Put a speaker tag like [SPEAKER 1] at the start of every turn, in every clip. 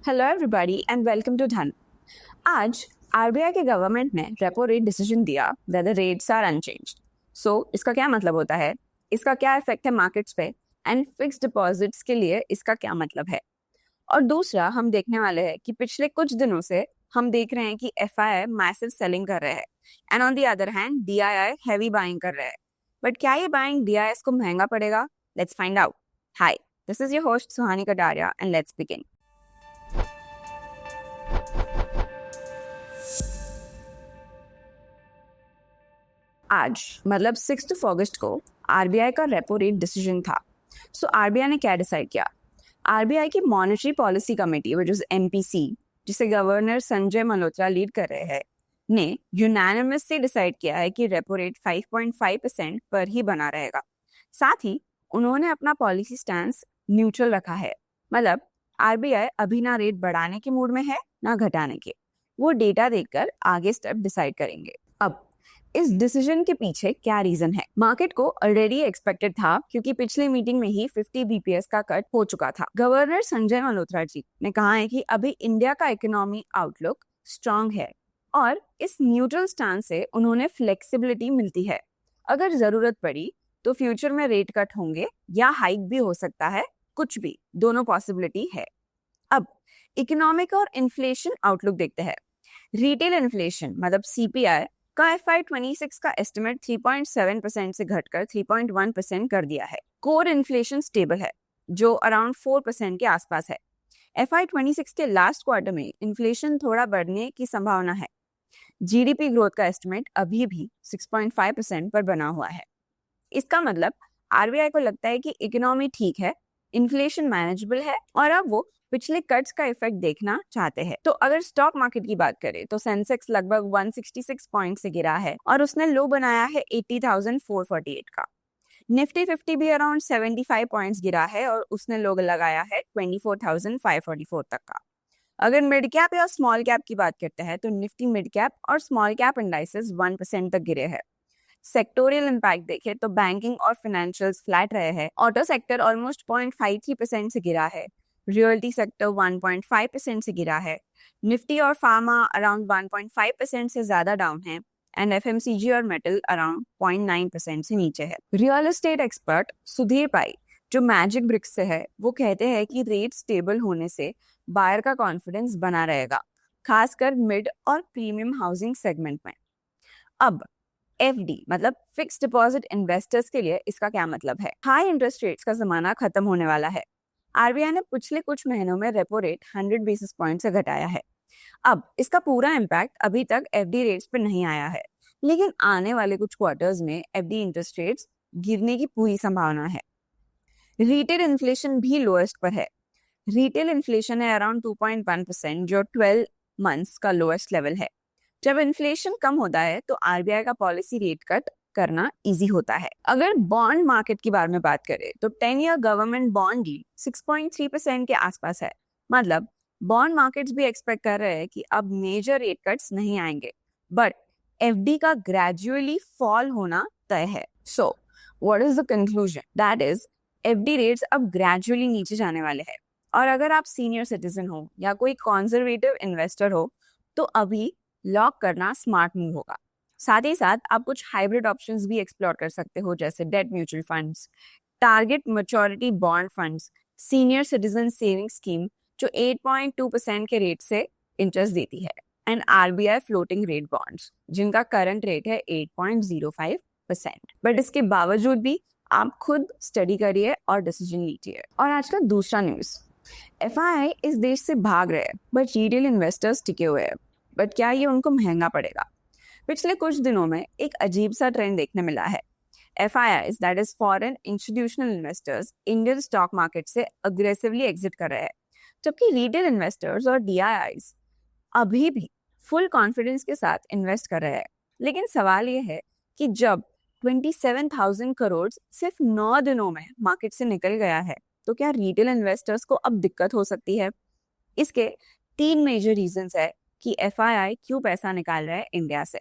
[SPEAKER 1] Hello everybody and welcome to Dhan. आज RBI के government ने रेपो रेट डिसीजन दिया that the rates are unchanged. So इसका क्या मतलब होता है, इसका क्या इफेक्ट है मार्केट्स पे एंड फिक्स डिपॉजिट्स के लिए इसका क्या मतलब है। और दूसरा हम देखने वाले हैं कि पिछले कुछ दिनों से हम देख रहे हैं कि एफआईआई मैसिव सेलिंग कर रहे हैं and on the other hand DII heavy buying कर रहे हैं। बट क्या ये बाइंग डीआईएस को महंगा पड़ेगा? Let's find out. Hi, this is your host Suhani Kataria and let's begin. आज मतलब 6 अगस्त को आरबीआई का रेपो रेट डिसीजन था। सो आरबीआई ने क्या डिसाइड किया? आरबीआई की monetary policy committee which is MPC, जिसे गवर्नर संजय मल्होत्रा लीड कर रहे हैं, ने यूनानिमसली डिसाइड किया है कि रेपो रेट 5.5% पर ही बना रहेगा। साथ ही उन्होंने अपना पॉलिसी स्टैंस न्यूट्रल रखा है। मतलब आरबीआई अभी ना रेट बढ़ाने के मूड में है ना घटाने के। वो डेटा देखकर आगे स्टेप डिसाइड करेंगे। अब इस डिसीजन के पीछे क्या रीजन है? मार्केट को ऑलरेडी एक्सपेक्टेड था क्योंकि पिछली मीटिंग में ही 50 बीपीएस का कट हो चुका था। गवर्नर संजय मल्होत्रा जी ने कहा है कि अभी इंडिया का इकोनॉमी आउटलुक स्ट्रांग है और इस न्यूट्रल स्टैंड से उन्होंने फ्लेक्सिबिलिटी मिलती है। अगर जरूरत पड़ी तो फ्यूचर में रेट कट होंगे या हाइक भी हो सकता है, कुछ भी, दोनों पॉसिबिलिटी है। अब इकोनॉमिक और इन्फ्लेशन आउटलुक देखते हैं। रिटेल इन्फ्लेशन मतलब सीपीआई का FY26 का एस्टिमेट 3.7% से घटकर 3.1% कर दिया है। कोर इन्फ्लेशन स्टेबल है जो अराउंड 4% के आसपास है। FY26 के लास्ट क्वार्टर में इन्फ्लेशन थोड़ा बढ़ने की संभावना है। जीडीपी ग्रोथ का एस्टिमेट अभी भी 6.5% पर बना हुआ है। इसका मतलब आरबीआई को लगता है कि इकोनॉमी ठीक है, इन्फ्लेशन मैनेजेबल है और अब वो पिछले कट्स का इफेक्ट देखना चाहते हैं। तो अगर स्टॉक मार्केट की बात करें तो सेंसेक्स लगभग 166 पॉइंट से गिरा है और उसने लो बनाया है 80,448 का। निफ्टी 50 भी अराउंड 75 पॉइंट्स गिरा है और उसने लो लगाया है 24,544 तक का। अगर मिड कैप या स्मॉल कैप की बात करते हैं तो निफ्टी मिड कैप और स्मॉल कैप इंडाइसेस 1% तक गिरे हैं। सेक्टोरियल इंपैक्ट देखें तो बैंकिंग और फाइनेंशियल्स फ्लैट रहे हैं। ऑटो सेक्टर ऑलमोस्ट 0.53% से गिरा है। रियल्टी सेक्टर 1.5% से गिरा है। निफ्टी और फार्मा अराउंड 1.5% से ज्यादा डाउन है एंड एफएमसीजी और मेटल अराउंड 0.9% से नीचे है। रियल एस्टेट एक्सपर्ट सुधीर पाई जो मैजिक ब्रिक्स से है, वो कहते हैं कि रेट स्टेबल होने से बायर का कॉन्फिडेंस बना रहेगा, खासकर मिड और प्रीमियम हाउसिंग सेगमेंट में। अब एफडी मतलब फिक्स डिपॉजिट इन्वेस्टर्स के लिए इसका क्या मतलब है? हाई इंटरेस्ट रेट्स का जमाना खत्म होने वाला है। आरबीआई ने पिछले कुछ महीनों में रेपो रेट 100 बेसिस पॉइंट से घटाया है। अब इसका पूरा इम्पैक्ट अभी तक एफडी रेट्स पे नहीं आया है, लेकिन आने वाले कुछ क्वार्टर्स में एफडी इंटरेस्ट रेट्स गिरने की पूरी संभावना है। रिटेल इन्फ्लेशन भी लोएस्ट पर है। रिटेल इन्फ्लेशन है अराउंड 2.1% जो 12 मंथ्स का लोएस्ट लेवल है। जब इन्फ्लेशन कम होता है तो आरबीआई का पॉलिसी रेट कट करना इजी होता है। अगर बॉन्ड मार्केट के बारे में बात करें तो 10 ईयर गवर्नमेंट बॉन्ड यील्ड 6.3% के आसपास है। मतलब बॉन्ड मार्केट्स भी एक्सपेक्ट कर रहे हैं कि अब मेजर रेट कट्स नहीं आएंगे, बट एफडी का ग्रेजुअली फॉल होना तय है। So what is the conclusion? That is FD rates अब ग्रेजुअली नीचे जाने वाले हैं। और अगर आप सीनियर सिटीजन हो या कोई कॉन्जर्वेटिव इन्वेस्टर हो तो अभी लॉक करना स्मार्ट मूव होगा। साथ ही साथ आप कुछ हाइब्रिड ऑप्शंस भी एक्सप्लोर कर सकते हो, जैसे debt mutual funds, target maturity bond funds, senior citizen saving scheme जो 8.2% के रेट से इंटरेस्ट देती है, and RBI floating rate bonds जिनका करंट रेट है 8.05%। बट इसके बावजूद भी आप खुद स्टडी करिए और डिसीजन लीजिए। और आज का दूसरा न्यूज, एफआईआई इस देश से भाग रहे हैं बट रिटेल इन्वेस्टर्स टिके हुए हैं। बट क्या ये उनको महंगा पड़ेगा? पिछले कुछ दिनों में एक अजीब सा ट्रेंड देखने मिला है। FIIs that is foreign institutional investors Indian stock market से अग्रेसिवली एग्जिट कर रहे हैं, जबकि रिटेल इन्वेस्टर्स और DIIs अभी भी फुल कॉन्फिडेंस के साथ इन्वेस्ट कर रहे हैं। लेकिन सवाल ये है कि जब 27,000 करोड़ सिर्फ 9 दिनों में मार्केट से निकल गया है तो क्या रिटेल इन्वेस्टर्स को अब दिक्कत हो सकती है? इसके 3 मेजर रीजंस है कि FII क्यों पैसा निकाल रहा है इंडिया से।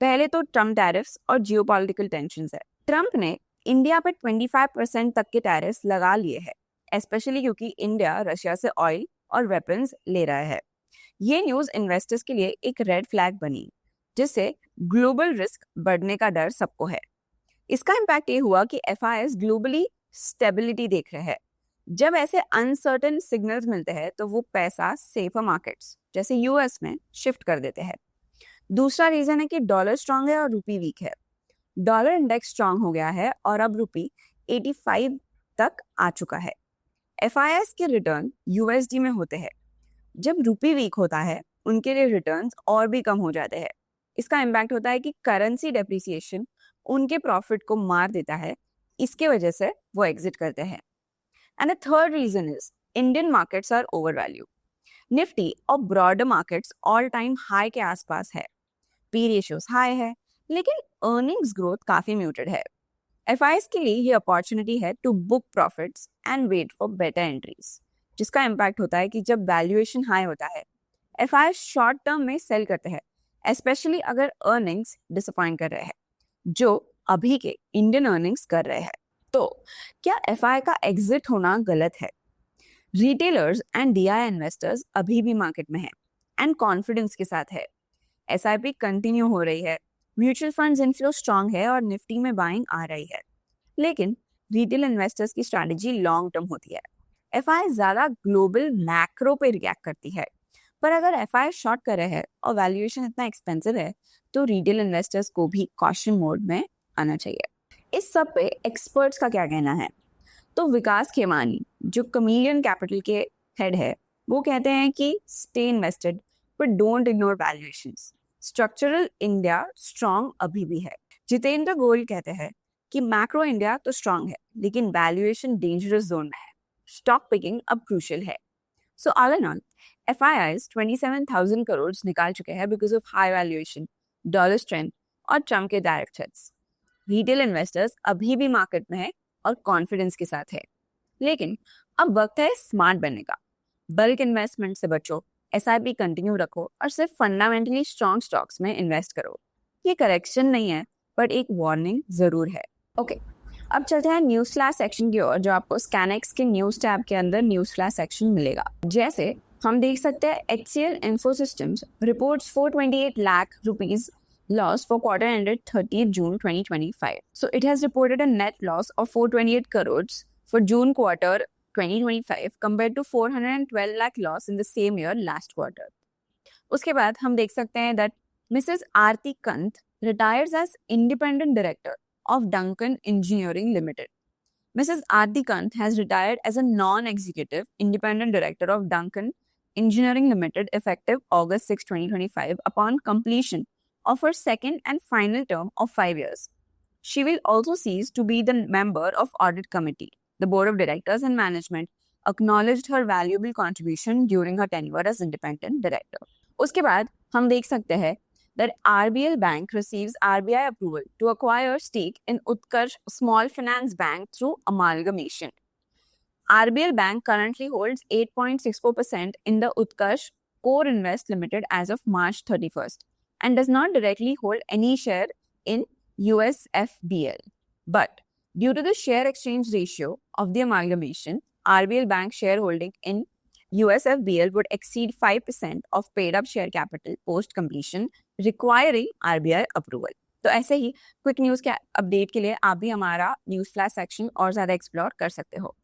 [SPEAKER 1] पहले तो ट्रम्प टैरिफ्स और जियोपॉलिटिकल टेंशंस है। ट्रम्प ने इंडिया पर 25% तक के टैरिफ्स लगा लिए हैं, स्पेशली क्योंकि इंडिया रशिया से ऑयल और वेपन्स ले रहा है। ये न्यूज़ इन्वेस्टर्स के लिए एक रेड फ्लैग बनी, जिससे ग्लोबल रिस्क बढ़ने का डर सबको है। इसका इम्पैक्ट ये हुआ कि एफआईएस ग्लोबली स्टेबिलिटी देख रहे हैं। जब ऐसे अनसर्टेन सिग्नल्स मिलते हैं तो वो पैसा सेफर मार्केट्स जैसे यूएस में शिफ्ट कर देते हैं। दूसरा रीजन है कि डॉलर स्ट्रांग है और रुपी वीक है। डॉलर इंडेक्स स्ट्रांग हो गया है और अब रुपी 85 तक आ चुका है। एफआईएस के रिटर्न यूएसडी में होते हैं। जब रुपी वीक होता है उनके लिए रिटर्न्स और भी कम हो जाते हैं। इसका इम्पैक्ट होता है कि करेंसी डेप्रिसिएशन उनके प्रॉफिट को मार देता है। इसके वजह से वो एग्जिट करते हैं। And the third reason is Indian markets are over value. Nifty और broader markets all time high के आसपास है। पी रेशियोस हाई है, लेकिन अर्निंग्स ग्रोथ काफी म्यूटेड है। एफआईएस के लिए ये अपॉर्चुनिटी है to book profits and wait for better entries, जिसका इम्पैक्ट होता है कि जब वैल्यूएशन हाई होता है एफआईएस शॉर्ट टर्म में सेल करते हैं, स्पेशली अगर अर्निंग्स डिसअपॉइंट कर रहे हैं, जो अभी के इंडियन अर्निंग्स कर रहे हैं। तो क्या एफआई का एग्जिट होना गलत है? रिटेलर्स एंड डीआई इन्वेस्टर्स अभी भी मार्केट में हैं एंड कॉन्फिडेंस के साथ है। एसआईपी कंटिन्यू हो रही है, म्यूचुअल फंड्स इनफ्लो स्ट्रांग है और निफ्टी में बाइंग आ रही है। लेकिन रिटेल इन्वेस्टर्स की स्ट्रैटेजी लॉन्ग टर्म होती है। एफआई ज्यादा ग्लोबल मैक्रो पे रिएक्ट करती है, पर अगर एफआई शॉर्ट कर रहे हैं और वैल्यूएशन इतना एक्सपेंसिव है तो रिटेल इन्वेस्टर्स को भी कॉशन मोड में आना चाहिए। इस सब पे एक्सपर्ट्स का क्या कहना है? तो विकास खेमानी, जो कमीलियन कैपिटल के हेड है, वो कहते हैं कि stay invested but don't ignore valuations. Structural India strong अभी भी है। जितेंद्र गोयल कहते हैं कि मैक्रो इंडिया तो स्ट्रांग है, लेकिन वैल्यूएशन डेंजरस जोन में है। स्टॉक पिकिंग अब क्रूशियल है। So all in all, FIIs 27,000 crore निकाल चुके हैं because of high valuation, dollar strength और ट्रम्प के डायरेक्ट हिट्स। रिटेल इन्वेस्टर्स अभी भी मार्केट में है और कॉन्फिडेंस के साथ है, लेकिन अब वक्त है स्मार्ट बनने का। बल्क इन्वेस्टमेंट से बचो, एसआईपी कंटिन्यू रखो और सिर्फ फंडामेंटली स्ट्रॉन्ग स्टॉक्स में इन्वेस्ट करो। ये करेक्शन नहीं है, बट एक वार्निंग जरूर है। ओके, अब चलते हैं न्यूज फ्लैश सेक्शन की ओर, जो आपको स्कैनेक्स के न्यूज टैब के अंदर न्यूज फ्लैश सेक्शन मिलेगा। जैसे हम देख सकते हैं, HCL Infosystems reports 428 lakh rupees loss for quarter ended 30th June 2025. So it has reported a net loss of 428 crores for June quarter 2025 compared to 412 lakh loss in the same year last quarter. उसके बाद हम देख सकते हैं that Mrs. Aarti Kant retires as independent director of Duncan Engineering Limited. Mrs. Aarti Kant has retired as a non-executive independent director of Duncan Engineering Limited effective August 6, 2025 upon completion of her second and final term of 5 years. She will also cease to be the member of Audit Committee. The Board of Directors and Management acknowledged her valuable contribution during her tenure as independent director. उसके बाद हम देख सकते हैं that RBL Bank receives RBI approval to acquire stake in Utkarsh Small Finance Bank through amalgamation. RBL Bank currently holds 8.64% in the Utkarsh Core Invest Limited as of March 31st and does not directly hold any share in USFBL. But due to the share exchange ratio of the amalgamation, RBL Bank shareholding in USFBL would exceed 5% of paid up share capital post completion, requiring RBI approval. तो ऐसे ही quick news के update के लिए आप भी हमारा news flash section और ज्यादा एक्सप्लोर कर सकते हो।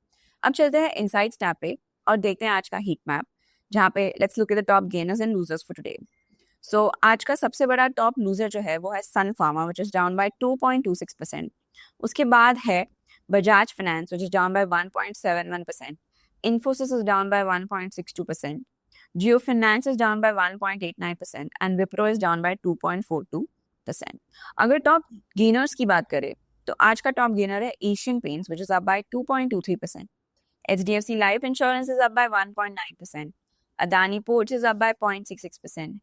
[SPEAKER 1] अब चलते हैं इनसाइट्स टैब पे और देखते हैं आज का हीट मैप, जहाँ पे let's look at the top gainers and losers for today. So आज का सबसे बड़ा टॉप लूजर जो है वो है Sun Pharma, which is down by 2.26%। उसके बाद है Bajaj Finance, which is down by 1.71%। Infosys is down by 1.62%. Jio Finance is down by 1.89% and Wipro is down by 2.42%. अगर टॉप गेनर्स की बात करें तो आज का टॉप गेनर है Asian paints, which is up by 2.23%. HDFC Life Insurance is up by 1.9%. Adani Ports is up by 0.66%.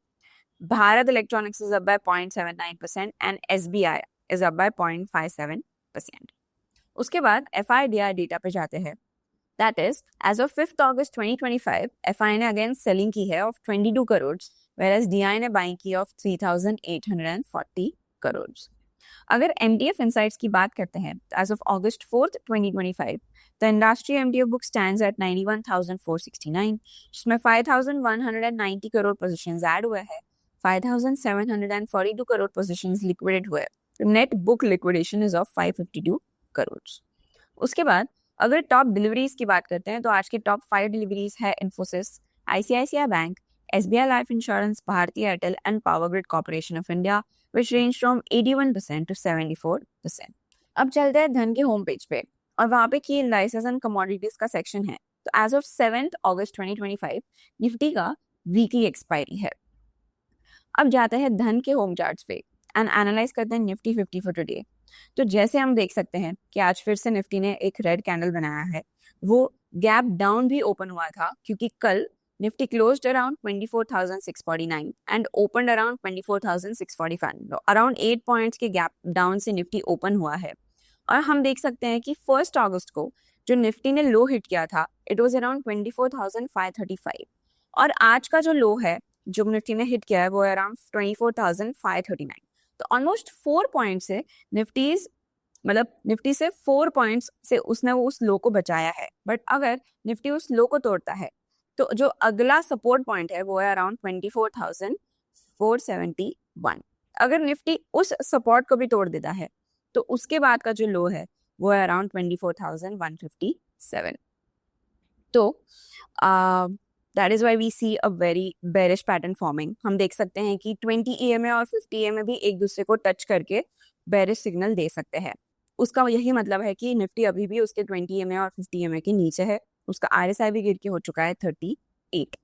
[SPEAKER 1] Bharat Electronics is up by 0.79% and SBI is up by 0.57%. उसके बाद FIDI data पे जाते हैं। That is, as of 5th August 2025, FI ने again selling की है of 22 crores, whereas DI ने buying की of 3,840 crores. अगर MTF इनसाइट्स की बात करते हैं, as of August 4th 2025, the industry MTF book stands at 91,469, जिसमें 5,190 करोड़ पोजीशंस ऐड हुए हैं, 5,742 करोड़ पोजीशंस लिक्विडेट हुए। Net book liquidation is of 552 crore. उसके बाद अगर टॉप डिलीवरीज की बात करते हैं तो आज की टॉप 5 डिलीवरीज है Infosys, ICICI bank, SBI life insurance, Bharti Airtel and power grid corporation of India, which range from 81% to 74%। अब चलते हैं धन के होम पेज पे और वहाँ पे की इंडाइसेस एंड कमोडिटीज का सेक्शन है। तो as of 7th August 2025 Nifty का वीकली एक्सपायरी है। अब जाते हैं धन के होम चार्ट्स पे एंड एनालाइज करते हैं निफ्टी 50 फॉर टुडे। तो जैसे हम देख सकते हैं कि आज फिर से निफ्टी ने एक रेड कैंडल बनाया है। वो गैप डाउन भी ओपन हुआ था क्योंकि कल Nifty closed around 24,649 and opened around 24,645। Around 8 points के गैप डाउन से निफ्टी ओपन हुआ है। और हम देख सकते हैं कि 1 अगस्त को जो निफ्टी ने लो हिट किया था, इट वाज अराउंड 24,535 और आज का जो लो है जो निफ्टी ने हिट किया है वो अराउंड 24,539। तो ऑलमोस्ट 4 पॉइंट से निफ्टी से 4 पॉइंट्स से उसने उस लो को बचाया है। बट अगर निफ्टी उस लो को तोड़ता है तो जो अगला सपोर्ट पॉइंट है वो है अराउंड 24,471। अगर निफ्टी उस सपोर्ट को भी तोड़ देता है तो उसके बाद का जो लो है वो है अराउंड 24,157। तो that is why we see a very bearish pattern forming. हम देख सकते हैं कि 20 EMA और 50 EMA भी एक दूसरे को टच करके बेरिश सिग्नल दे सकते हैं। उसका यही मतलब है कि निफ्टी अभी भी उसके 20 EMA और 50 EMA के नीचे है। उसका RSI भी गिर के हो चुका है 38।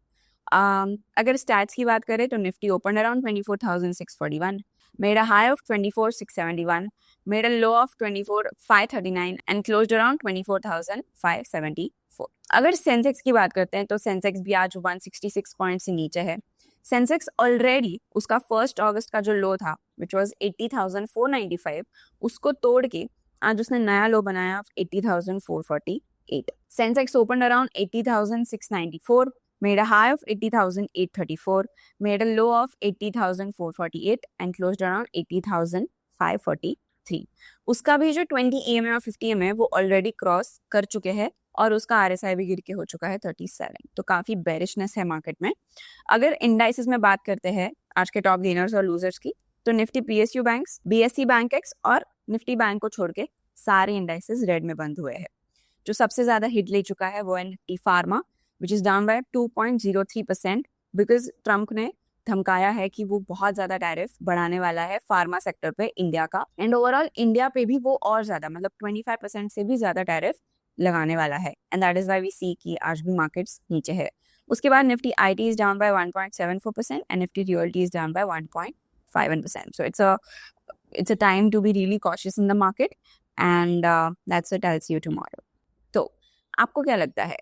[SPEAKER 1] अगर स्टैट्स की बात करें तो Nifty open around 24,641, made a high of 24,671, made a low of 24,539 and closed around 24,574। अगर सेंसेक्स की बात करते हैं तो सेंसेक्स भी आज 166 पॉइंट से नीचे है। सेंसेक्स ऑलरेडी उसका 1 अगस्त का जो लो था विच वाज 80,495, उसको तोड़ के आज उसने नया लो बनाया 80,448। Sensex open around 80,694, made a high of 80,834, made a low of 80,448 and closed around 80,543। उसका भी जो 20 EMA और 50 EMA वो ऑलरेडी क्रॉस कर चुके हैं और उसका RSI भी गिर के हो चुका है 37। तो काफी बेरिशनेस है मार्केट में। अगर इंडाइसेस में बात करते हैं आज के टॉप गेनर्स और लूजर्स की, तो Nifty PSU banks, BSE bank x और निफ्टी बैंक को छोड़ के सारे इंडाइसेस रेड में बंद हुए हैं। जो सबसे ज्यादा हिट ले चुका है वो है Nifty pharma which is down bye 2.03% because Trump ने धमकाया है कि वो बहुत ज्यादा टैरिफ बढ़ाने वाला है फार्मा सेक्टर पे इंडिया का, एंड ओवरऑल इंडिया पे भी वो और ज्यादा 25% से भी ज्यादा टैरिफ लगाने वाला है। And that is why we see कि आज भी मार्केट्स नीचे है। उसके बाद Nifty IT is down by 1.74% and Nifty realty is down by 1.51%। So it's a time to be really cautious in the market and that's what I'll see you tomorrow। तो आपको क्या लगता है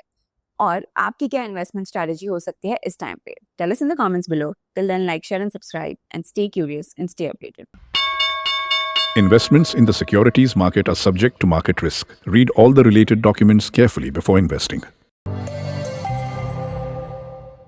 [SPEAKER 1] और आपकी क्या इन्वेस्टमेंट स्ट्रैटेजी हो सकती है इस टाइम पे? Tell us in the comments below. Till then like, share and subscribe and stay curious and stay updated.
[SPEAKER 2] Investments in the securities market are subject to market risk. Read all the related documents carefully before investing.